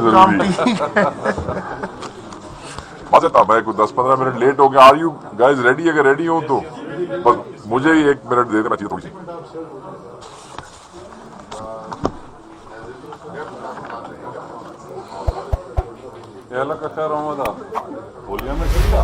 जरूरी मजा था। मैं कुछ 10-15 मिनट लेट हो गया। Are you guys ready? अगर रेडी हो तो बस मुझे ही 1 मिनट दे देना चाहिए थोड़ी सी। Ela kakar olmadı. Oluyor mu şimdi?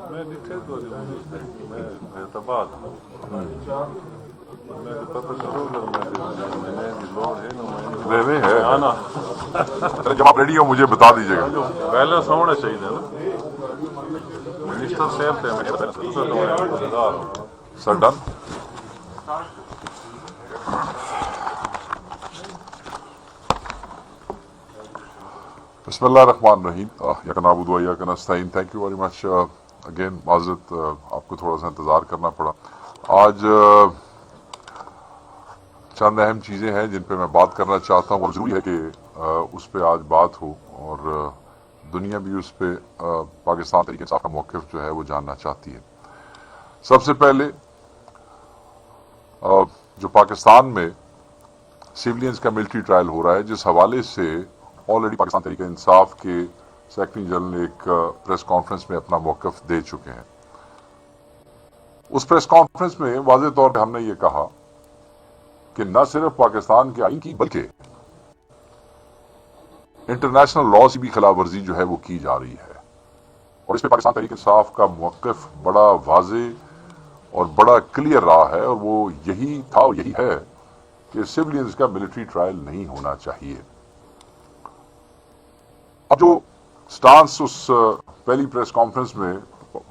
मैं डिटेल दो मैं तबाद मैं पता करो मैंने लोड है ना नहीं है आना जब आप रेडी हो मुझे बता दीजिएगा। बैलेंस होना चाहिए ना मिनिस्टर साहब थे मैं सर डन। बिस्मिल्लाहिर्रहमानिर्रहीम यका नाबुदु व इय्याका नस्तईन। Thank you very much again. माजरत आपको थोड़ा सा इंतज़ार करना पड़ा। आज चंद अहम चीज़ें हैं जिन पे मैं बात करना चाहता हूँ और ज़रूरी है कि उस पर आज बात हो और दुनिया भी उस पर पाकिस्तान तरीके इंसाफ का मौक़िफ़ जो है वो जानना चाहती है। सबसे पहले जो पाकिस्तान में सिविलियंस का मिलिट्री ट्रायल हो रहा है, जिस हवाले से ऑलरेडी पाकिस्तान तरीके इंसाफ के सेक्रेटरी जनरल ने एक प्रेस कॉन्फ्रेंस में अपना मौक़िफ़ दे चुके हैं। उस प्रेस कॉन्फ्रेंस में वाज़ेह तौर पर हमने ये कहा कि न सिर्फ पाकिस्तान के आइन की बल्कि इंटरनेशनल लॉ की भी खिलाफ वर्जी जो है वो की जा रही है और इस पर पाकिस्तान तहरीक इंसाफ का मौक़िफ़ बड़ा वाज़ेह और बड़ा क्लियर रहा है और वो यही था और यही है कि सिविलियंस का मिलिट्री ट्रायल नहीं होना चाहिए। अब जो स्टांस उस पहली प्रेस कॉन्फ्रेंस में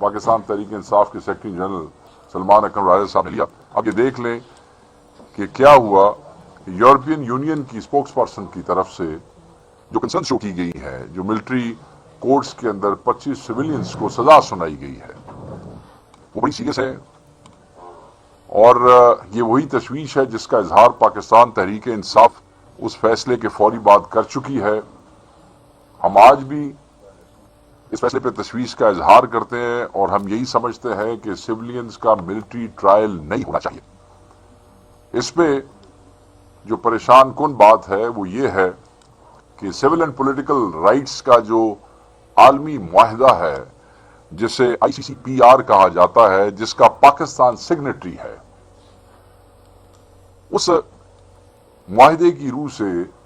पाकिस्तान तहरीक इंसाफ के सेक्रेटरी जनरल सलमान अकरम राजा साहब ने लिया, अब ये देख लें कि क्या हुआ। यूरोपियन यूनियन की स्पोक्स पर्सन की तरफ से जो कंसर्न शो की गई है, जो मिलिट्री कोर्ट्स के अंदर 25 सिविलियंस को सजा सुनाई गई है, वो बड़ी सीरियस है और ये वही तशवीश है जिसका इजहार पाकिस्तान तहरीक इंसाफ उस फैसले के फौरी बाद कर चुकी है। हम आज भी इस फैसले पर तशवीश का इजहार करते हैं और हम यही समझते हैं कि सिविलियंस का मिलिट्री ट्रायल नहीं होना चाहिए। इस पे जो परेशान कुन बात है वो ये है कि सिविल एंड पॉलिटिकल राइट्स का जो आलमी मुआहदा है, जिसे ICCPR कहा जाता है, जिसका पाकिस्तान सिग्नेटरी है, उस मुआहदे की रूह से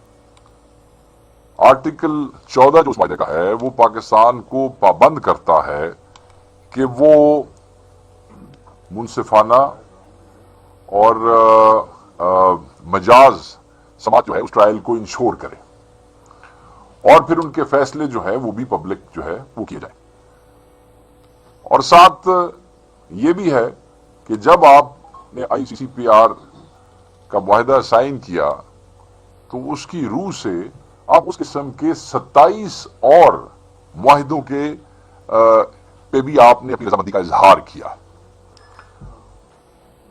आर्टिकल 14 जो उस मुआहदे का है वो पाकिस्तान को पाबंद करता है कि वो मुनसिफाना और मजाज समाज जो है उस ट्रायल को इंश्योर करे और फिर उनके फैसले जो है वो भी पब्लिक जो है वो किए जाए। और साथ ये भी है कि जब आपने ICCPR का मुआहदा साइन किया तो उसकी रूह से आप उस किस्म के 27 और मुआहदों के पे भी आपने अपनी रजामंदी का इजहार किया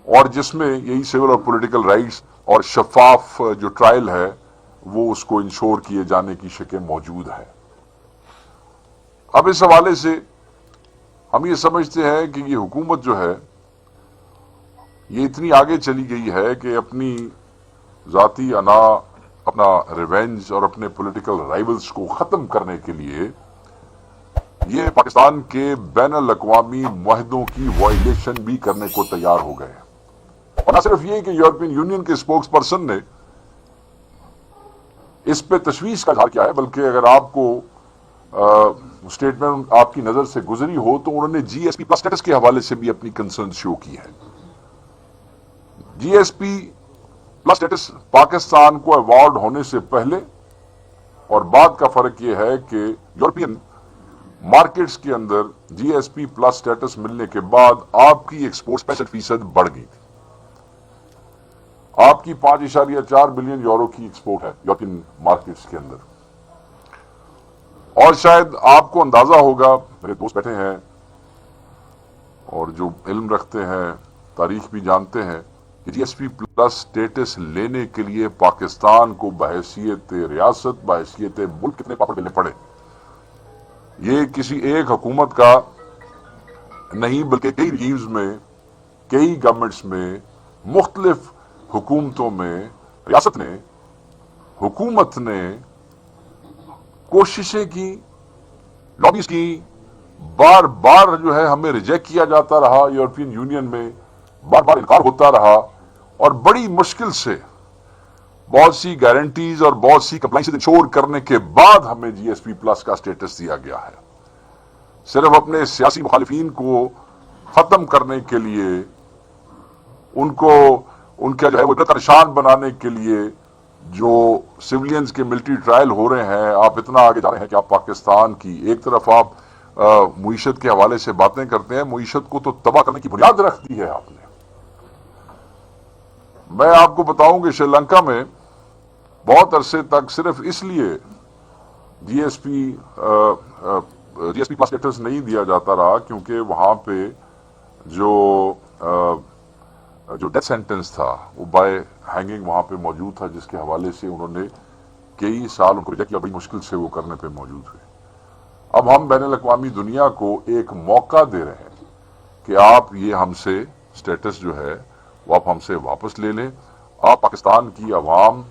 और जिसमें यही सिविल और पॉलिटिकल राइट्स और शफाफ जो ट्रायल है वो उसको इंश्योर किए जाने की शक्ल मौजूद है। अब इस हवाले से हम ये समझते हैं कि ये हुकूमत जो है ये इतनी आगे चली गई है कि अपनी जाती अना, अपना रिवेंज और अपने पॉलिटिकल राइवल्स को खत्म करने के लिए ये पाकिस्तान के बैनुल अक़वामी मुआहदों की वायलेशन भी करने को तैयार हो गए। और न सिर्फ ये कि यूरोपियन यूनियन के स्पोक्स पर्सन ने इस पे तशवीश का इजहार किया है, बल्कि अगर आपको स्टेटमेंट आपकी नजर से गुजरी हो तो उन्होंने GSP प्लस स्टेटस के हवाले से भी अपनी कंसर्न शो की है। GSP प्लस स्टेटस पाकिस्तान को अवार्ड होने से पहले और बाद का फर्क यह है कि यूरोपियन मार्केट्स के अंदर GSP प्लस स्टेटस मिलने के बाद आपकी एक्सपोर्ट 65% बढ़ गई थी। आपकी 5.4 बिलियन यूरो की एक्सपोर्ट है यूरोपियन मार्केट्स के अंदर। और शायद आपको अंदाजा होगा, मेरे दोस्त बैठे हैं और जो इल्म रखते हैं, तारीख भी जानते हैं कि GSP प्लस स्टेटस लेने के लिए पाकिस्तान को बहैसियत रियासत, बहैसियत मुल्क कितने पापड़ बेलने पड़े। یہ کسی ایک حکومت کا نہیں بلکہ کئی ریجیمز میں، کئی گورنمنٹس میں، مختلف حکومتوں میں ریاست نے، حکومت نے کوششیں کی، لابیز کی، بار بار جو ہے ہمیں ریجیکٹ کیا جاتا رہا، یورپین یونین میں بار بار انکار ہوتا رہا، اور بڑی مشکل سے بہت سی گارنٹیز اور بہت سی کمپلائنس انشور کرنے کے بعد ہمیں جی ایس پی پلس کا سٹیٹس دیا گیا ہے۔ صرف اپنے سیاسی مخالفین کو ختم کرنے کے لیے، ان کا جو ہے وہ عبرت کا نشان بنانے کے لیے جو سولینز کے ملٹری ٹرائل ہو رہے ہیں، آپ اتنا آگے جا رہے ہیں کہ آپ پاکستان کی ایک طرف آپ معیشت کے حوالے سے باتیں کرتے ہیں، معیشت کو تو تباہ کرنے کی بنیاد رکھ دی ہے آپ نے۔ میں آپ کو بتاؤں کہ سری لنکا میں بہت عرصے تک صرف اس لیے جی ایس پی پلس سٹیٹس نہیں دیا جاتا رہا کیونکہ وہاں پہ جو ڈیتھ سینٹنس تھا وہ بائی ہینگنگ وہاں پہ موجود تھا، جس کے حوالے سے انہوں نے کئی سال ان کو ریجیکٹ کیا، بڑی مشکل سے وہ کرنے پہ موجود ہوئے۔ اب ہم بین الاقوامی دنیا کو ایک موقع دے رہے ہیں کہ آپ یہ ہم سے سٹیٹس جو ہے وہ آپ ہم سے واپس لے لیں۔ آپ پاکستان کی عوام،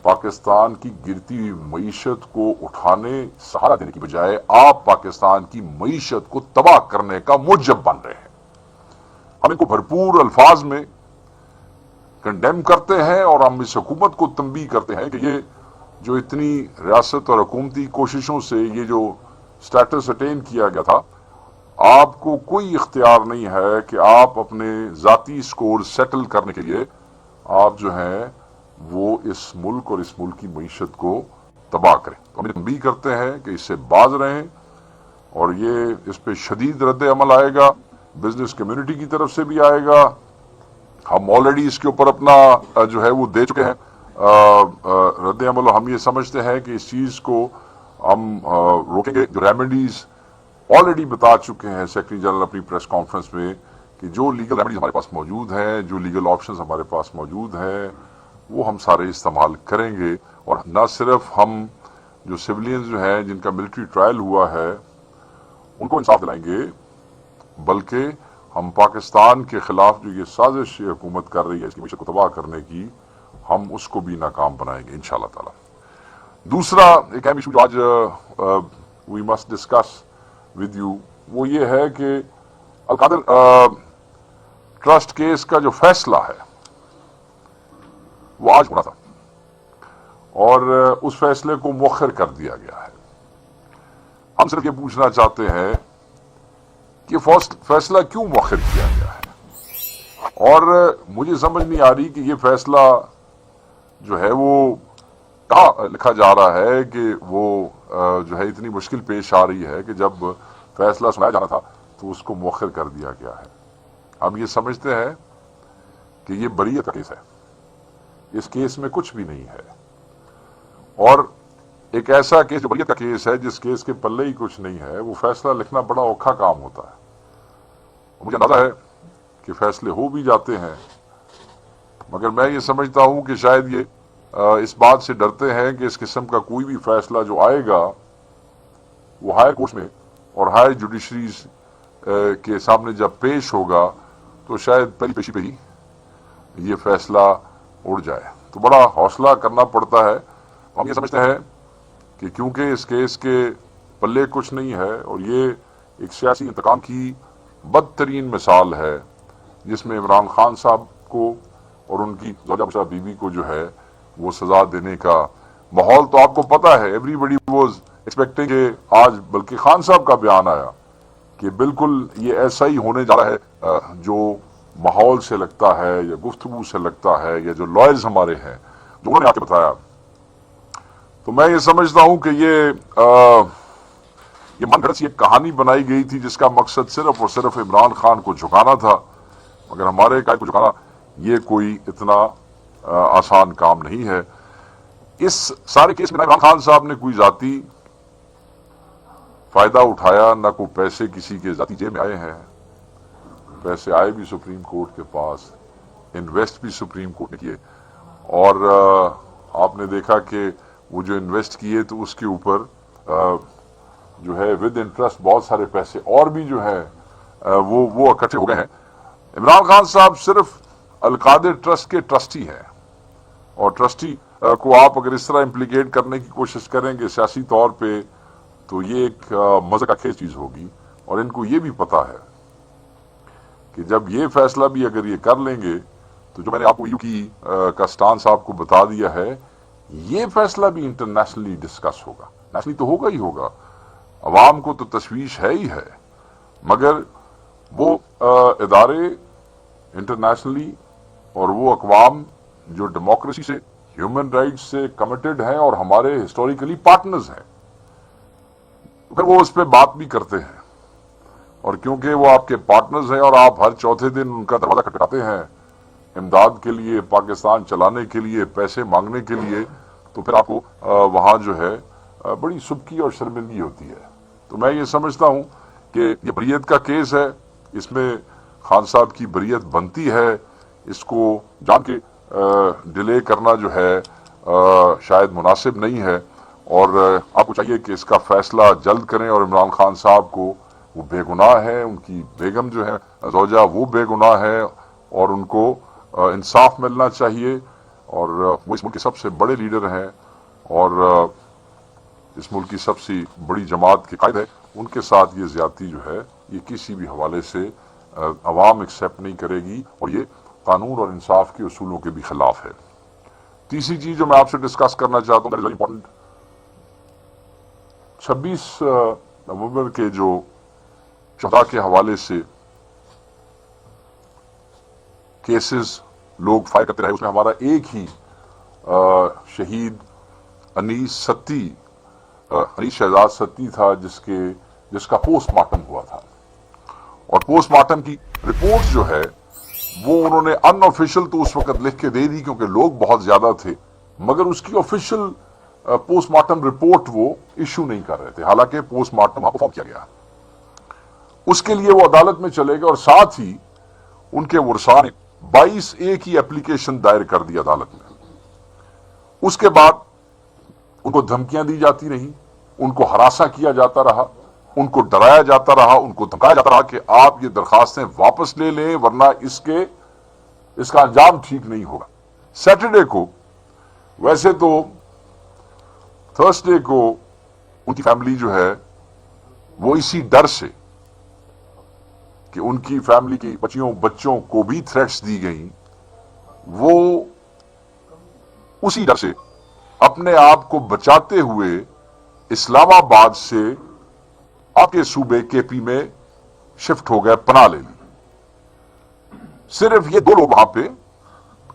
پاکستان کی گرتی ہوئی معیشت کو اٹھانے، سہارا دینے کی بجائے آپ پاکستان کی معیشت کو تباہ کرنے کا موجب بن رہے ہیں۔ ہم ان کو بھرپور الفاظ میں کنڈیم کرتے ہیں اور ہم اس حکومت کو تنبیہ کرتے ہیں کہ یہ جو اتنی ریاست اور حکومتی کوششوں سے یہ جو سٹیٹس اٹین کیا گیا تھا، آپ کو کوئی اختیار نہیں ہے کہ آپ اپنے ذاتی سکور سیٹل کرنے کے لیے آپ جو ہیں وہ اس ملک اور اس ملک کی معیشت کو تباہ کریں۔ ہم یہ تنبیہ کرتے ہیں کہ اس سے باز رہیں، اور یہ اس پہ شدید رد عمل آئے گا، بزنس کمیونٹی کی طرف سے بھی آئے گا۔ ہم آلریڈی اس کے اوپر اپنا جو ہے وہ دے چکے ہیں رد عمل، اور ہم یہ سمجھتے ہیں کہ اس چیز کو ہم روکیں گے۔ جو ریمیڈیز آلریڈی بتا چکے ہیں سیکرٹری جنرل اپنی پریس کانفرنس میں کہ جو لیگل ریمیڈیز ہمارے پاس موجود ہیں، جو لیگل آپشنز ہمارے پاس موجود ہیں، وہ ہم سارے استعمال کریں گے، اور نہ صرف ہم جو سولینز جو ہیں جن کا ملٹری ٹرائل ہوا ہے ان کو انصاف دلائیں گے، بلکہ ہم پاکستان کے خلاف جو یہ سازش یہ حکومت کر رہی ہے اس کی معیشت کو تباہ کرنے کی، ہم اس کو بھی ناکام بنائیں گے انشاءاللہ تعالی۔ دوسرا ایک اہم ایشو جو آج we must discuss with you, وہ یہ ہے کہ القادر ٹرسٹ کیس کا جو فیصلہ ہے وہ آج ہونا تھا، اور اس فیصلے کو مؤخر کر دیا گیا ہے۔ ہم صرف یہ پوچھنا چاہتے ہیں کہ فیصلہ کیوں مؤخر کیا گیا ہے، اور مجھے سمجھ نہیں آ رہی کہ یہ فیصلہ جو ہے وہ کہاں لکھا جا رہا ہے کہ وہ جو ہے اتنی مشکل پیش آ رہی ہے کہ جب فیصلہ سنایا جانا تھا تو اس کو مؤخر کر دیا گیا ہے۔ ہم یہ سمجھتے ہیں کہ یہ بریت کا کیس ہے، اس کیس میں کچھ بھی نہیں ہے، اور ایک ایسا کیس جو بریت کا کیس ہے، جس کیس کے پلے ہی کچھ نہیں ہے، وہ فیصلہ لکھنا بڑا اوکھا کام ہوتا ہے۔ مجھے اندازہ ہے کہ فیصلے ہو بھی جاتے ہیں، مگر میں یہ سمجھتا ہوں کہ شاید یہ اس بات سے ڈرتے ہیں کہ اس قسم کا کوئی بھی فیصلہ جو آئے گا وہ ہائر کورٹ میں اور ہائر جوڈیشریز کے سامنے جب پیش ہوگا تو شاید پہلی پیشی پہ ہی یہ فیصلہ اڑ جائے، تو بڑا حوصلہ کرنا پڑتا ہے۔ ہم یہ سمجھتے ہیں کہ کیونکہ اس کیس کے پلے کچھ نہیں ہے، اور یہ ایک سیاسی انتقام کی بدترین مثال ہے جس میں عمران خان صاحب کو اور ان کی زوجہ بشرا بیوی کو جو ہے وہ سزا دینے کا ماحول تو آپ کو پتا ہے، ایوری بڈی واز ایکسپیکٹنگ کہ آج بلکہ خان صاحب کا بیان آیا کہ بالکل یہ ایسا ہی ہونے جا رہا ہے جو ماحول سے لگتا ہے یا گفتگو سے لگتا ہے یا جو لائرز ہمارے ہیں جو انہوں نے آ کے بتایا۔ تو میں یہ سمجھتا ہوں کہ یہ من گھڑت یہ کہانی بنائی گئی تھی جس کا مقصد صرف اور صرف عمران خان کو جھکانا تھا، مگر ہمارے قائد کو جھکانا یہ کوئی اتنا آسان کام نہیں ہے۔ اس سارے کیس میں نہ عمران خان صاحب نے کوئی ذاتی فائدہ اٹھایا، نہ کوئی پیسے کسی کے ذاتی جیب میں آئے ہیں، پیسے آئے بھی سپریم کورٹ کے پاس، انویسٹ بھی سپریم کورٹ نے کیے، اور آپ نے دیکھا کہ وہ جو انویسٹ کیے تو اس کے اوپر जो है विद इंटरेस्ट बहुत सारे पैसे और भी जो है वो इकट्ठे हो गए हैं। इमरान खान साहब सिर्फ अलकादिर ट्रस्ट के ट्रस्टी हैं, और ट्रस्टी को आप अगर इस तरह इम्प्लीकेट करने की कोशिश करेंगे सियासी तौर पे, तो ये एक मज़े का खेल चीज होगी। और इनको ये भी पता है कि जब ये फैसला भी अगर ये कर लेंगे, तो जो मैंने आपको यूकी का स्टांस आपको बता दिया है, ये फैसला भी इंटरनेशनली डिस्कस होगा। नेशनली तो होगा ही होगा, अवाम को तो तशवीश है ही है, मगर वो इदारे इंटरनेशनली और वो अक़वाम जो डेमोक्रेसी से, ह्यूमन राइट्स से कमिटेड हैं और हमारे हिस्टोरिकली पार्टनर्स हैं, फिर वो उस पर बात भी करते हैं। और क्योंकि वो आपके पार्टनर्स हैं और आप हर चौथे दिन उनका दरवाजा खटखटाते हैं इमदाद के लिए, पाकिस्तान चलाने के लिए, पैसे मांगने के लिए, तो फिर आपको वहां जो है बड़ी सुबकी और शर्मिंदगी होती है। तो मैं ये समझता हूं कि ये बरियत का केस है, इसमें खान साहब की बरियत बनती है, इसको जान के डिले करना जो है शायद मुनासिब नहीं है। और आपको चाहिए कि इसका फैसला जल्द करें और इमरान खान साहब को, वो बेगुनाह है, उनकी बेगम जो है ज़ौजा वो बेगुनाह है, और उनको इंसाफ मिलना चाहिए। और वो इस मुल्क के सबसे बड़े लीडर हैं और इस मुल्क की सबसे बड़ी जमात के कायद है, उनके साथ ये ज्यादती जो है ये किसी भी हवाले से अवाम एक्सेप्ट नहीं करेगी, और ये कानून और इंसाफ के उसूलों के भी खिलाफ है। तीसरी चीज जो मैं आपसे डिस्कस करना चाहता हूँ, इंपॉर्टेंट, 26 नवंबर के जो शुहदा के हवाले से केसेस लोग फाइल करते रहे, उसमें हमारा एक ही शहीद अनीस शहजाद सत्ती था, जिसका पोस्टमार्टम हुआ था। और पोस्टमार्टम की रिपोर्ट जो है वो उन्होंने अनऑफिशियल तो उस वक्त लिख के दे दी क्योंकि लोग बहुत ज्यादा थे, मगर उसकी ऑफिशियल पोस्टमार्टम रिपोर्ट वो इश्यू नहीं कर रहे थे, हालांकि पोस्टमार्टम वहां परफॉर्म किया गया। उसके लिए वो अदालत में चले गए और साथ ही उनके वर्सा ने 22A की एप्लीकेशन दायर कर दी अदालत में। उसके बाद उनको धमकियां दी जाती रही, उनको हरासा किया जाता रहा, उनको डराया जाता रहा, उनको धमकाया जाता रहा कि आप ये दरखास्तें वापस ले लें वरना इसका अंजाम ठीक नहीं होगा। सैटरडे को, वैसे तो थर्सडे को उनकी फैमिली जो है वो इसी डर से कि उनकी फैमिली की बच्चों को भी थ्रेट्स दी गई, वो उसी डर से अपने आप को बचाते हुए इस्लामाबाद से आपके सूबे केपी में शिफ्ट हो गए, पनाह ले ली। सिर्फ ये दो लोग वहां पे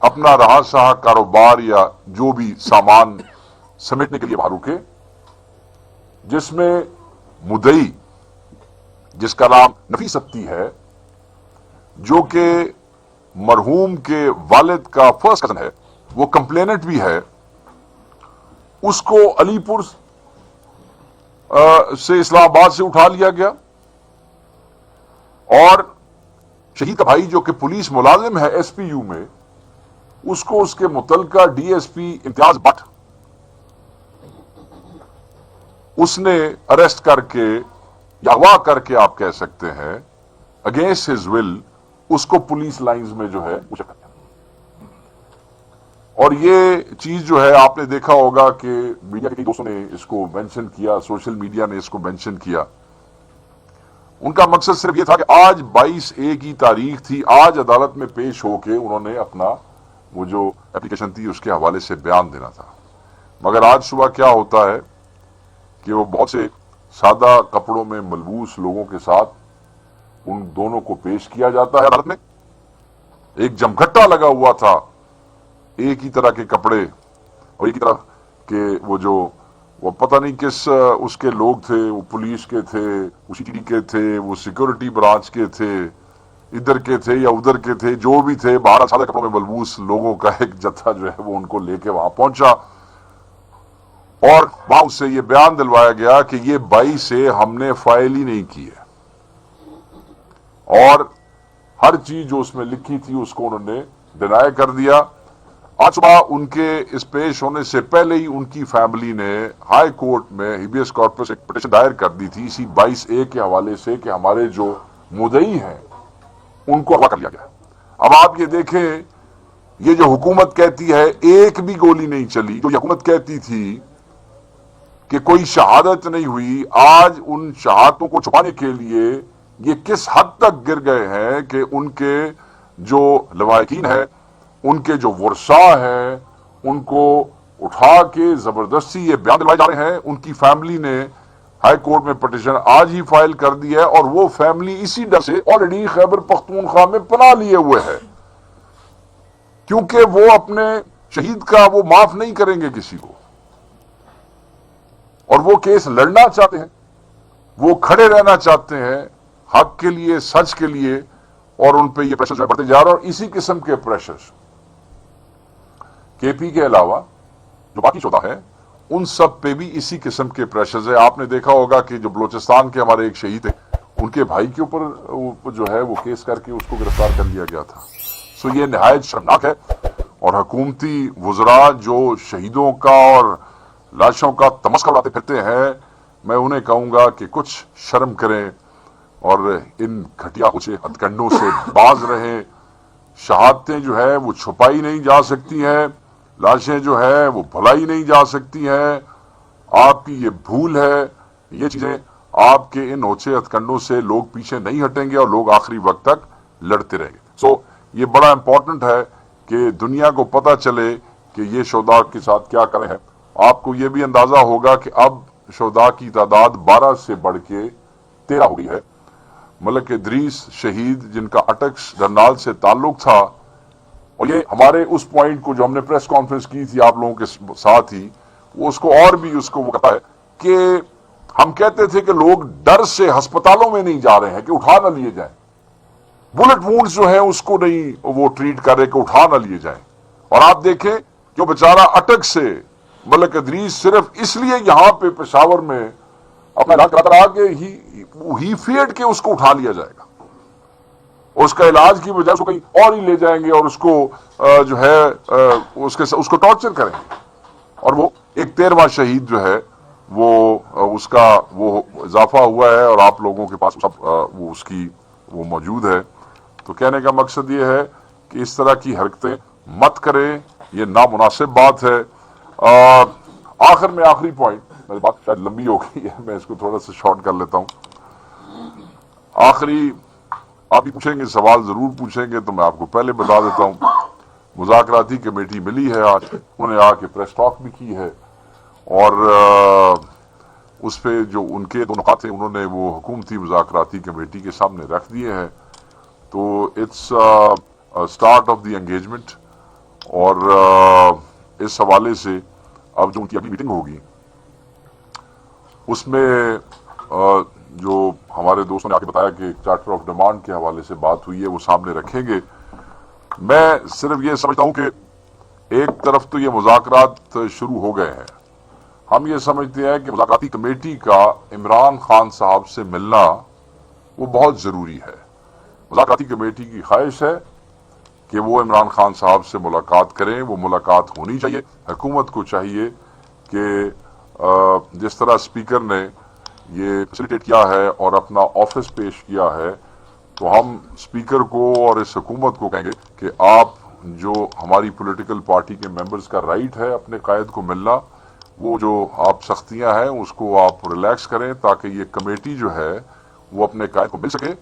अपना रहा सहा कारोबार या जो भी सामान समेटने के लिए वहां रुके, जिसमें मुदई, जिसका नाम नफी सत्ती है, जो कि मरहूम के वालिद का फर्स्ट कजन है, वो कंप्लेनेंट भी है, उसको अलीपुर से इस्लामाबाद से उठा लिया गया। और शहीद का भाई जो कि पुलिस मुलाजिम है एसपीयू में, उसको उसके मुतलका डीएसपी इम्तियाज भट्ट उसने अरेस्ट करके या अगवा करके आप कह सकते हैं अगेंस्ट हिज विल उसको पुलिस लाइंस में जो है उसे कर दिया। और ये चीज जो है आपने देखा होगा कि मीडिया के कई दोस्तों ने इसको मेंशन किया, सोशल मीडिया ने इसको मेंशन किया। उनका मकसद सिर्फ ये था कि आज 22A की तारीख थी, आज अदालत में पेश होके उन्होंने अपना वो जो एप्लीकेशन थी उसके हवाले से बयान देना था। मगर आज सुबह क्या होता है कि वो बहुत से सादा कपड़ों में मलबूस लोगों के साथ उन दोनों को पेश किया जाता है अदालत में। एक जमघट्टा लगा हुआ था, एक ही तरह के कपड़े और एक ही तरह के वो पता नहीं किस उसके लोग थे, वो पुलिस के थे, वो सीटी के थे, वो सिक्योरिटी ब्रांच के थे, इधर के थे या उधर के थे, जो भी थे, 12 सादा कपड़ों में मलबूस लोगों का एक जत्था जो है वो उनको लेके वहां पहुंचा और वहां उससे ये बयान दिलवाया गया कि ये 22A हमने फाइल ही नहीं की है और हर चीज जो उसमें लिखी थी उसको उन्होंने डिनाई कर दिया। आज सुबह उनके इस पेश होने से पहले ही उनकी फैमिली ने हाई कोर्ट में हिबियस कॉर्पस एक पिटीशन दायर कर दी थी इसी 22A के हवाले से कि हमारे जो मुद्दई हैं उनको अगवा कर लिया गया। अब आप ये देखें, ये जो हुकूमत कहती है एक भी गोली नहीं चली, जो हुकूमत कहती थी कि कोई शहादत नहीं हुई, आज उन शहादतों को छुपाने के लिए ये किस हद तक गिर गए हैं कि उनके जो लवाहिकीन है, उनके जो वर्सा है, उनको उठा के जबरदस्ती ये बयान दिलवाए जा रहे हैं। उनकी फैमिली ने हाई कोर्ट में पिटीशन आज ही फाइल कर दी है और वो फैमिली इसी डर से ऑलरेडी खैबर पख्तूनख्वा में पनाह लिए हुए है, क्योंकि वो अपने शहीद का वो माफ नहीं करेंगे किसी को, और वो केस लड़ना चाहते हैं, वो खड़े रहना चाहते हैं हक के लिए, सच के लिए, और उन पे ये प्रेशर बढ़ते जा रहे हैं। और इसी किस्म के प्रेशर केपी के अलावा जो बाकी 14 है उन सब पे भी इसी किस्म के प्रेशर्स है। आपने देखा होगा कि जो बलोचिस्तान के हमारे एक शहीद है, उनके भाई के ऊपर जो है वो केस करके उसको गिरफ्तार कर लिया गया था। सो ये निहायत शर्मनाक है, और हुकूमती वुज़रा जो शहीदों का और लाशों का तमस्का उड़ाते फिरते हैं, मैं उन्हें कहूंगा कि कुछ शर्म करें और इन घटिया कुछ हथकंडों से बाज रहें। शहादतें जो है वो छुपाई नहीं जा सकती हैं, लाशें जो है वो भुलाई नहीं जा सकती हैं। आपकी ये भूल है, ये चीजें आपके इन ओछे हथकंडों से लोग पीछे नहीं हटेंगे और लोग आखिरी वक्त तक लड़ते रहेंगे। सो ये बड़ा इंपॉर्टेंट है कि दुनिया को पता चले कि ये शोधा के साथ क्या करें हैं। आपको ये भी अंदाजा होगा कि अब शोधा की तादाद 12 से बढ़ के 13 हो गई है। मलक इदरीस शहीद, जिनका अटक जरनाल से ताल्लुक था, और ये हमारे उस पॉइंट को जो हमने प्रेस कॉन्फ्रेंस की थी आप लोगों के साथ ही, वो उसको और भी उसको वो कहता है कि हम कहते थे कि लोग डर से अस्पतालों में नहीं जा रहे हैं कि उठा ना लिए जाए, बुलेट वुंड्स जो है उसको नहीं वो ट्रीट कर रहे कि उठा ना लिए जाए। और आप देखें जो बेचारा अटक से मलक इदरीस सिर्फ इसलिए यहां पे पेशावर में अपना इलाज कराता रहा कि ही फेड के उसको उठा लिया जाएगा, उसका इलाज की बजाय उसको कहीं और ही ले जाएंगे और उसको जो है उसको टॉर्चर करेंगे। और वो एक 13वां शहीद जो है वो उसका वो इजाफा हुआ है और आप लोगों के पास सब वो उसकी वो मौजूद है। तो कहने का मकसद ये है कि इस तरह की हरकतें मत करें, ये नामुनासिब बात है। आखिर में आखिरी पॉइंट, मेरी बात शायद लंबी हो गई है, मैं इसको थोड़ा सा शॉर्ट कर लेता हूं। आखिरी आप ही पूछेंगे, सवाल जरूर पूछेंगे, तो मैं आपको पहले बता देता हूं, मुज़ाकराती कमेटी मिली है आज, उन्होंने आके प्रेस टॉक भी की है और उस पे जो उनके दो नुकात थे उन्होंने वो हुकूमती मुज़ाकराती कमेटी के सामने रख दिए हैं। तो it's start of the engagement, और इस हवाले से अब जो उनकी अगली मीटिंग होगी उसमें जो हमारे दोस्तों ने आके बताया कि चार्टर ऑफ डिमांड के हवाले से बात हुई है, वो सामने रखेंगे। मैं सिर्फ ये समझता हूं कि एक तरफ तो ये मुज़ाकरात शुरू हो गए हैं, हम ये समझते हैं कि मुज़ाकराती कमेटी का इमरान खान साहब से मिलना वो बहुत जरूरी है। मुज़ाकराती कमेटी की ख्वाहिश है कि वो इमरान खान साहब से मुलाकात करें, वो मुलाकात होनी चाहिए। हुकूमत को चाहिए कि जिस तरह स्पीकर ने ये फैसिलिटेट किया है और अपना ऑफिस पेश किया है, तो हम स्पीकर को और इस हुकूमत को कहेंगे कि आप जो हमारी पॉलिटिकल पार्टी के मेंबर्स का राइट है अपने कायद को मिलना, वो जो आप सख्तियां हैं उसको आप रिलैक्स करें ताकि ये कमेटी जो है वो अपने कायद को मिल सके,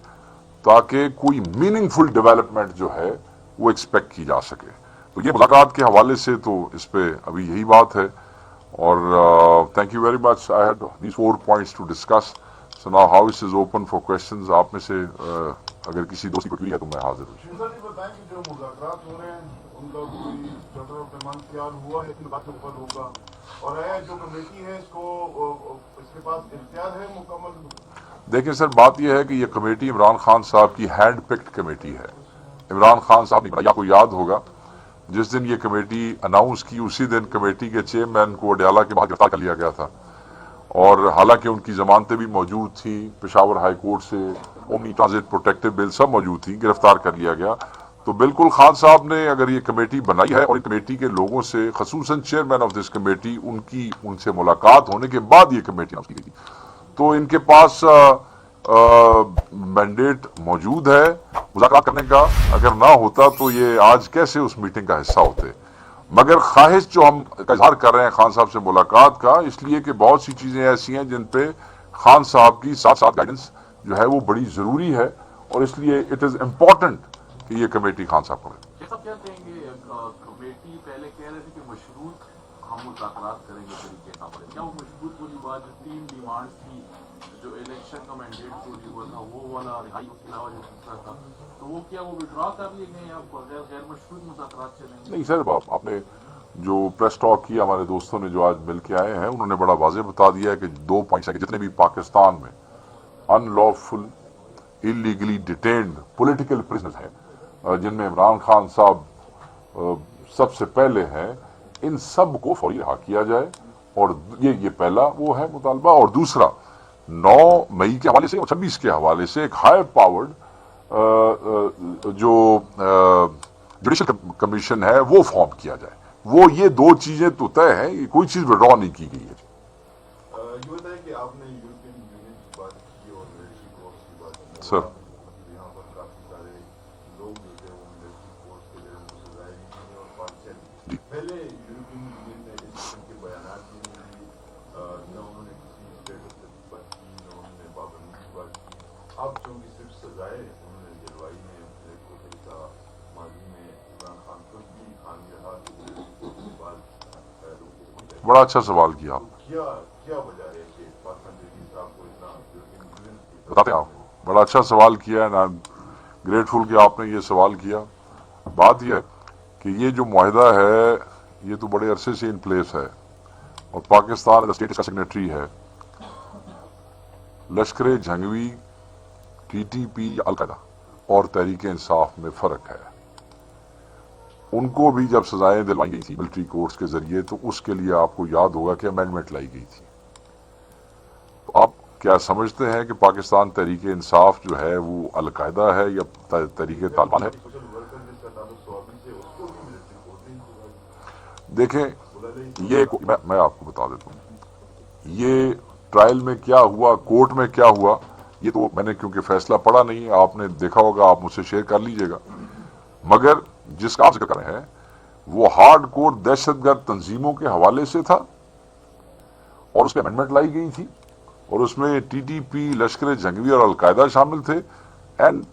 ताकि कोई मीनिंगफुल डेवलपमेंट जो है वो एक्सपेक्ट की जा सके। तो ये मुलाकात के हवाले से तो इस पे अभी यही बात है। और thank you very much. I had these 4 points to discuss, so now house is open for questions. आप में से अगर किसी दोस्त की कोई है तो मैं हाजिर हूँ। सर ये बताएं कि जो मुज़ाकरात हो रहे हैं उनका कोई चार्टर ऑफ डिमांड तैयार हुआ है, किन बातों पर होगा, और है जो कमेटी है इसको इसके पास इख्तियार है मुकम्मल? देखिए सर, बात यह है कि ये कमेटी इमरान खान साहब की हैंड पिक्ड कमेटी है। इमरान खान साहब ने, आपको याद होगा, जिस दिन ये कमेटी अनाउंस की उसी दिन कमेटी के चेयरमैन को अडयाला के बाहर गिरफ्तार कर लिया गया था, और हालांकि उनकी जमानतें भी मौजूद थी, पेशावर हाई कोर्ट से ओमनी ट्रांजिट प्रोटेक्टिव बिल सब मौजूद थी, गिरफ्तार कर लिया गया। تو بالکل خان صاحب نے اگر یہ کمیٹی بنائی ہے اور ان کمیٹی کے لوگوں سے خصوصاً چیئرمین آف دس کمیٹی ان سے ملاقات ہونے کے بعد یہ کمیٹی کی گئی تھی، تو ان کے پاس مینڈیٹ موجود ہے مذاکرات کرنے کا. اگر نہ ہوتا تو یہ آج کیسے اس میٹنگ کا حصہ ہوتے. مگر خواہش جو ہم کا اظہار کر رہے ہیں خان صاحب سے ملاقات کا، اس لیے کہ بہت سی چیزیں ایسی ہیں جن پہ خان صاحب کی ساتھ ساتھ گائیڈنس جو ہے وہ بڑی ضروری ہے، اور اس لیے اٹ از امپورٹنٹ کہ یہ کمیٹی خان صاحب کرے. سب کیا کہیں گے کمیٹی پہلے کہہ رہے تھے کہ مشروط ہم مذاکرات کریں گے طریقے کا، کیا وہ مشروط والی بات جو 3 ڈیمانڈ تھی، جو الیکشن کا مینڈیٹ چوری ہوا تھا وہ والا، رہائی کے علاوہ جو دوسرا تھا، تو وہ کیا وہ وڈرا کر لیے گئے یا غیر مشروط مذاکرات چلیں گے؟ نہیں سر، آپ نے جو پریس ٹاک کی ہمارے دوستوں نے جو آج مل کے آئے ہیں، انہوں نے بڑا واضح بتا دیا ہے کہ 2 پوائنٹس ہیں کہ جتنے بھی پاکستان میں ان لافل انلیگلی ڈیٹینڈ پولیٹیکل پرزنرز ہیں، جن میں عمران خان صاحب سب سے پہلے ہیں، ان سب کو فوری رہا کیا جائے. اور یہ پہلا وہ ہے مطالبہ. اور دوسرا 9 مئی کے حوالے سے اور 26 کے حوالے سے ایک ہائی پاورڈ جو جوڈیشل کمیشن ہے وہ فارم کیا جائے. وہ یہ 2 چیزیں تو طے ہیں، یہ کوئی چیز وڈرا نہیں کی گئی ہے. یہ بتائیں کہ آپ نے یورپین یونین کی بات کی اور ملٹری کورس کی بات کی. سر یہاں پر کافی سارے لوگ جو تھے وہ ملٹری کورس کے لیے ان کو سزائیں دی گئی اور پالیسیاں دی. پہلے یورپین یونین نے اس قسم کے بیانات دیے نہیں، نہ انہوں نے کسی اسٹیٹس کی بات کی، نہ انہوں نے پابندی کی بات کی. اب چونکہ صرف سزائیں انہوں نے دلوائی ہیں اپنے کو طریقہ ماضی میں عمران خان خود بھی خان رہا تو بڑا اچھا سوال کیا آپ. کیا وجہ ہے کہ پاکستان تحریک صاحب کو اتنا یورپین یونین بتاتے ہیں آپ، بڑا اچھا سوال کیا ہے. گریٹفل کہ آپ نے یہ سوال کیا. بات یہ ہے کہ یہ جو معاہدہ ہے یہ تو بڑے عرصے سے ان پلیس ہے، اور پاکستان اسٹیٹ کا سگنیٹری ہے. لشکر جھنگوی، ٹی ٹی پی، القاعدہ اور تحریک انصاف میں فرق ہے. ان کو بھی جب سزائیں دلوائی گئی تھی ملٹری کورٹس کے ذریعے تو اس کے لیے آپ کو یاد ہوگا کہ امینڈمنٹ لائی گئی تھی. تو آپ کیا سمجھتے ہیں کہ پاکستان تحریک انصاف جو ہے وہ القاعدہ ہے یا تحریک طالبان ہے؟ دیکھیں یہ میں آپ کو بتا دیتا ہوں، یہ ٹرائل میں کیا ہوا، کورٹ میں کیا ہوا، یہ تو میں نے کیونکہ فیصلہ پڑھا نہیں، آپ نے دیکھا ہوگا، آپ مجھ سے شیئر کر لیجئے گا. مگر جس کا آپ ذکر کر رہے ہیں وہ ہارڈ کور دہشت گرد تنظیموں کے حوالے سے تھا، اور اس پہ امینڈمنٹ لائی گئی تھی، اور اس میں ٹی ٹی پی، لشکر جھنگوی اور القاعدہ شامل تھے. اینڈ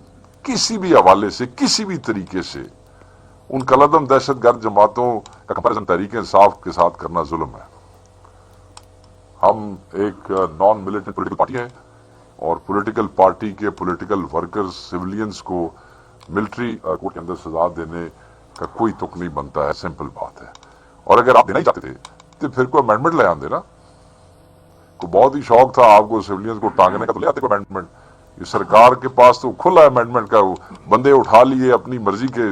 کسی بھی حوالے سے، کسی بھی طریقے سے ان کلعدم دہشت گرد جماعتوں کا کمپیریزن تحریک انصاف کے ساتھ کرنا ظلم ہے. ہم ایک نان ملیٹنٹ پولیٹیکل پارٹی ہیں، اور پولیٹیکل پارٹی کے پولیٹیکل ورکرز، سویلینز کو ملٹری کورٹ کے اندر سزا دینے کا کوئی تک نہیں بنتا ہے. سمپل بات ہے. اور اگر آپ دینا ہی چاہتے تھے تو پھر کوئی امینڈمنٹ لے آندے نا. کو بہت ہی شوق تھا آپ کو سویلینز کو ٹانگنے کا، تو لے آتے کوئی امینڈمنٹ. یہ سرکار کے پاس تو کھلا امینڈمنٹ کا، بندے اٹھا لیے اپنی مرضی کے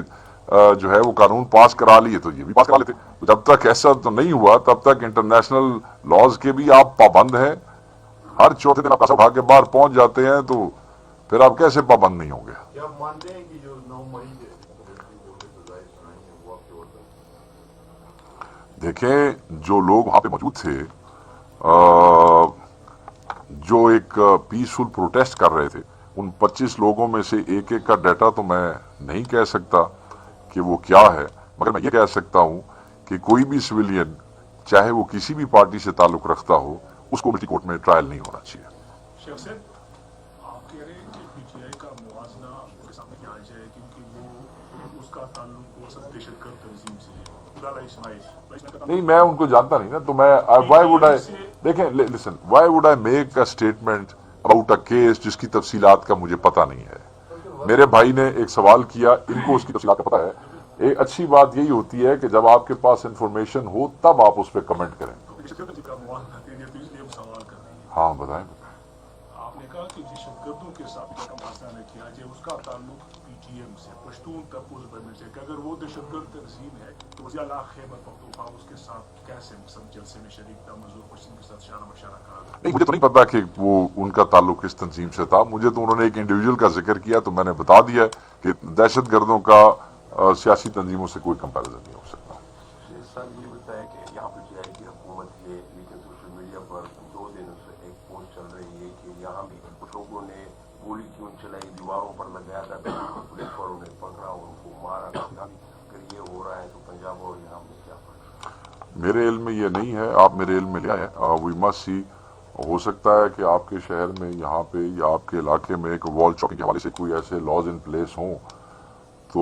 جو ہے وہ قانون پاس کرا لیے تو یہ بھی پاس کرا لیتے. جب تک ایسا تو نہیں ہوا تب تک انٹرنیشنل لاز کے بھی آپ پابند ہیں. ہر چوتھے دن آپ پیسہ اٹھا کے باہر پہنچ جاتے ہیں، تو پھر آپ کیسے پابند نہیں ہوں گے؟ کیا آپ مانتے ہیں کہ جو 9 مئی کے ملٹری کورٹ نے سزائیں سنائی ہیں وہ آپ کے وقت؟ دیکھیں جو لوگ وہاں پہ موجود تھے، جو ایک پیسفل پروٹیسٹ کر رہے تھے، ان 25 لوگوں میں سے ایک ایک کا ڈیٹا تو میں نہیں کہہ سکتا کہ وہ کیا ہے، مگر میں یہ کہہ سکتا ہوں کہ کوئی بھی سویلین چاہے وہ کسی بھی پارٹی سے تعلق رکھتا ہو، اس کو ملٹری کورٹ میں ٹرائل نہیں ہونا چاہیے. شیخ صاحب، آپ کہہ رہے ہیں کہ پی ٹی آئی کا موازنہ کے سامنے کیا جائے کیونکہ وہ اس کا تعلق وہ سب دہشت گرد تنظیم سے ہے. نہیں، میں ان کو جانتا نہیں نا، تو میں وائی وڈ آئی دیکھیں listen why would I make a statement about a case جس کی تفصیلات کا مجھے پتہ نہیں ہے. میرے بھائی نے ایک سوال کیا، ان کو اس کی تفصیلات کا پتہ ہے. ایک اچھی بات یہی ہوتی ہے کہ جب آپ کے پاس انفارمیشن ہو تب آپ اس پہ کمنٹ کریں. ہاں بتائیں. آپ نے کہا کہ دہشت گردوں کے ساتھ کا موازنہ کیا جائے، اس کا تعلق پی ٹی ایم سے، پشتون تحفظ بننے سے، کہ اگر وہ دہشت گرد تنظیم ہے تو وزیر اعلیٰ خیبر پختونخوا اس کے ساتھ کیسے جلسے میں شریک تھا، منظور پشتون کے ساتھ اشارہ مشارہ کہا؟ نہیں، مجھے تو نہیں پتا کہ وہ ان کا تعلق کس تنظیم سے تھا. مجھے تو انہوں نے ایک انڈیویجول کا ذکر کیا تو میں نے بتا دیا کہ دہشت گردوں کا सियासी तंजीमों से कोई कंपैरिजन नहीं हो सकता। सर ये बताया कि यहाँ पर जीआई की हुकूमत है, लेकिन सोशल मीडिया पर 2 दिनों से एक पोस्ट चल रही है कि यहाँ भी कुछ लोगों ने गोली क्यों चलाई, दीवारों पर लगाया था, पुलिस पर उन्हें पकड़ा, उनको मारा था। अगर ये हो रहा है तो पंजाब और यहाँ में क्या फर्क? मेरे इल्म में ये नहीं है, आप मेरे इल्म में ले आए। वी मस्ट सी, हो सकता है कि आपके शहर में यहाँ पे या आपके इलाके में एक वॉल चॉकिंग के हवाले से कोई ऐसे लॉज इन प्लेस हों, तो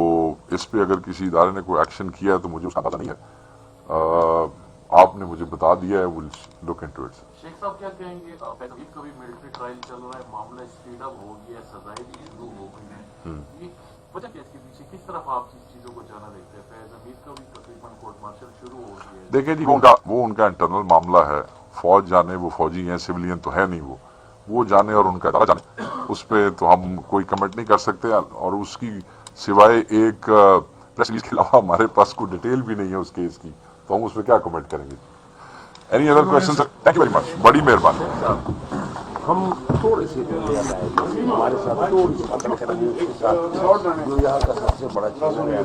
इस पे अगर किसी इदारे ने कोई एक्शन किया है तो मुझे उसका अंदाजा नहीं है। आपने मुझे बता दिया है, विल लुक इनटू इट। शेख साहब क्या कहेंगे, कभी मिलिट्री ट्रायल चल रहा है, मामला स्पीड अप हो गया, सजाएं भी शुरू हो गई हैं, ये वजह क्या इसके पीछे, किस तरफ आप इस चीजों को जाना देखते हैं? फैज हमीद का भी तकरीबन कोर्ट मार्शल शुरू हो गया है। देखिए जी, वो उनका इंटरनल मामला है, फौज जाने, वो फौजी हैं, सिविलियन तो है नहीं, वो जाने और उनका इदारा जाने, उस पर तो हम कोई कमेंट नहीं कर सकते। और उसकी सिवाय एक प्रेस रिलीज के अलावा हमारे पास कोई डिटेल भी नहीं है उस केस की, तो हम उस पर क्या कमेंट करेंगे। Any other question? Thank you very much, बड़ी मेहरबानी। हम थोड़ी सी हमारे साथ थोड़ी सी के साथ जो यहाँ का सबसे बड़ा चीज है